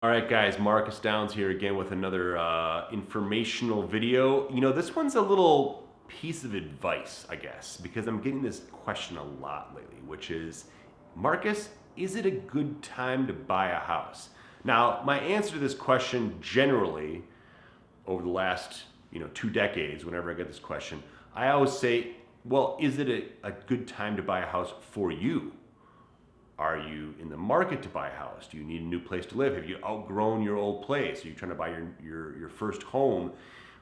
All right, guys, Marcus Downs here again with another informational video. This one's a little piece of advice, I guess, because I'm getting this question a lot lately, which is, Marcus, is it a good time to buy a house? Now, my answer to this question generally over the last, 2 decades, whenever I get this question, I always say, well, is it a good time to buy a house for you? Are you in the market to buy a house? Do you need a new place to live? Have you outgrown your old place? Are you trying to buy your first home?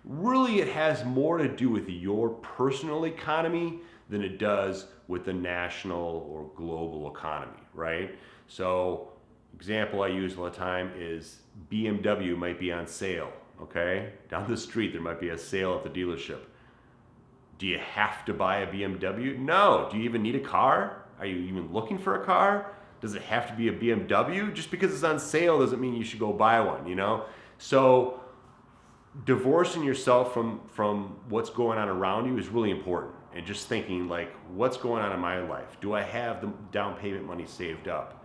Really, it has more to do with your personal economy than it does with the national or global economy, right? So, example I use all the time is BMW might be on sale, okay? Down the street, there might be a sale at the dealership. Do you have to buy a BMW? No. Do you even need a car? Are you even looking for a car? Does it have to be a BMW? Just because it's on sale doesn't mean you should go buy one. So divorcing yourself from what's going on around you is really important. And just thinking like, what's going on in my life? Do I have the down payment money saved up?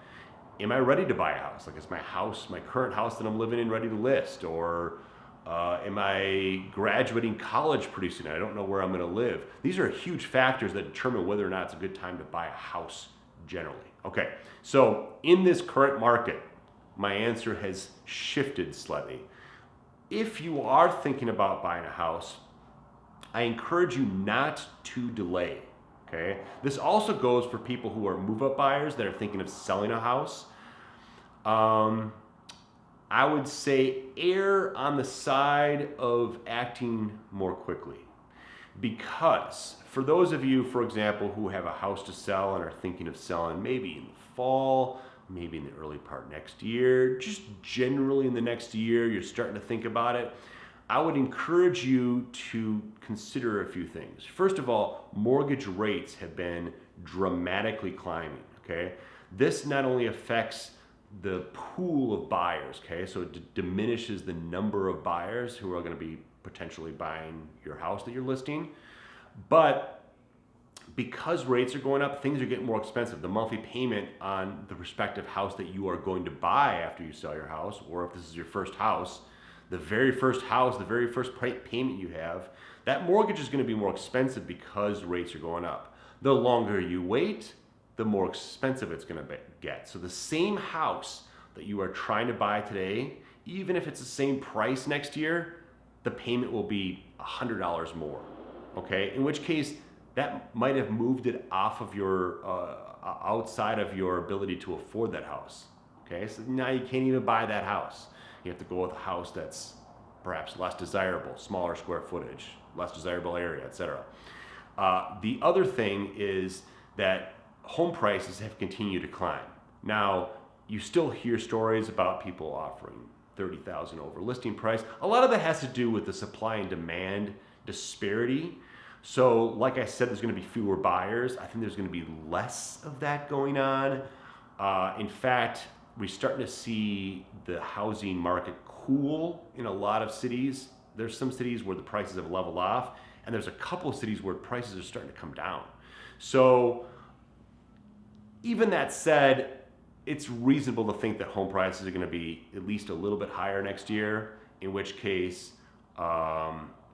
Am I ready to buy a house? Like, is my current house that I'm living in, ready to list? Or am I graduating college pretty soon? I don't know where I'm going to live. These are huge factors that determine whether or not it's a good time to buy a house generally. Okay, so in this current market, my answer has shifted slightly. If you are thinking about buying a house, I encourage you not to delay. Okay, this also goes for people who are move-up buyers that are thinking of selling a house. I would say err on the side of acting more quickly. Because for those of you, for example, who have a house to sell and are thinking of selling maybe in the fall, maybe in the early part next year, just generally in the next year, you're starting to think about it, I would encourage you to consider a few things. First of all, mortgage rates have been dramatically climbing, okay? This not only affects the pool of buyers, okay? So it diminishes the number of buyers who are going to be potentially buying your house that you're listing. But because rates are going up, things are getting more expensive. The monthly payment on the respective house that you are going to buy after you sell your house, or if this is your first house, the very first house, the very first payment you have, that mortgage is going to be more expensive because rates are going up. The longer you wait, the more expensive it's going to get. So the same house that you are trying to buy today, even if it's the same price next year, the payment will be $100 more. Okay, in which case that might have moved it off of your outside of your ability to afford that house. Okay, so now you can't even buy that house. You have to go with a house that's perhaps less desirable, smaller square footage, less desirable area, etc. The other thing is that home prices have continued to climb. Now, you still hear stories about people offering $30,000 over listing price. A lot of that has to do with the supply and demand disparity. So, like I said, there's going to be fewer buyers. I think there's going to be less of that going on. In fact, we're starting to see the housing market cool in a lot of cities. There's some cities where the prices have leveled off, and there's a couple of cities where prices are starting to come down. So, even that said, it's reasonable to think that home prices are going to be at least a little bit higher next year, in which case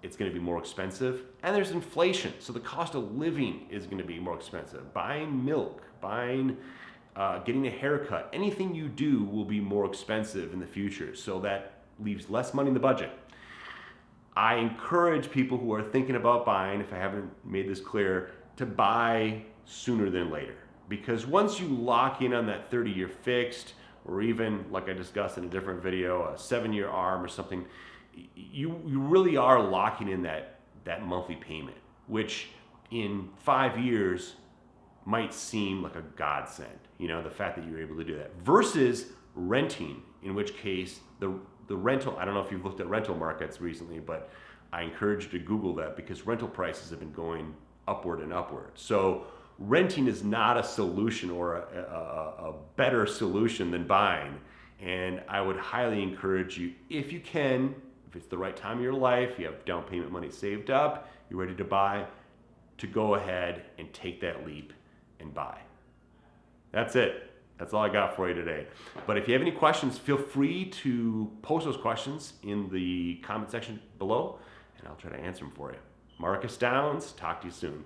it's going to be more expensive. And there's inflation, so the cost of living is going to be more expensive. Buying milk, getting a haircut, anything you do will be more expensive in the future, so that leaves less money in the budget. I encourage people who are thinking about buying, if I haven't made this clear, to buy sooner than later. Because once you lock in on that 30-year fixed, or even, like I discussed in a different video, a 7-year ARM or something, you really are locking in that monthly payment, which in 5 years might seem like a godsend, the fact that you're able to do that. Versus renting, in which case the rental, I don't know if you've looked at rental markets recently, but I encourage you to Google that because rental prices have been going upward and upward. So renting is not a solution or a better solution than buying. And I would highly encourage you, if you can, if it's the right time of your life, you have down payment money saved up, you're ready to buy, to go ahead and take that leap and buy. That's it. That's all I got for you today. But if you have any questions, feel free to post those questions in the comment section below, and I'll try to answer them for you. Marcus Downs, talk to you soon.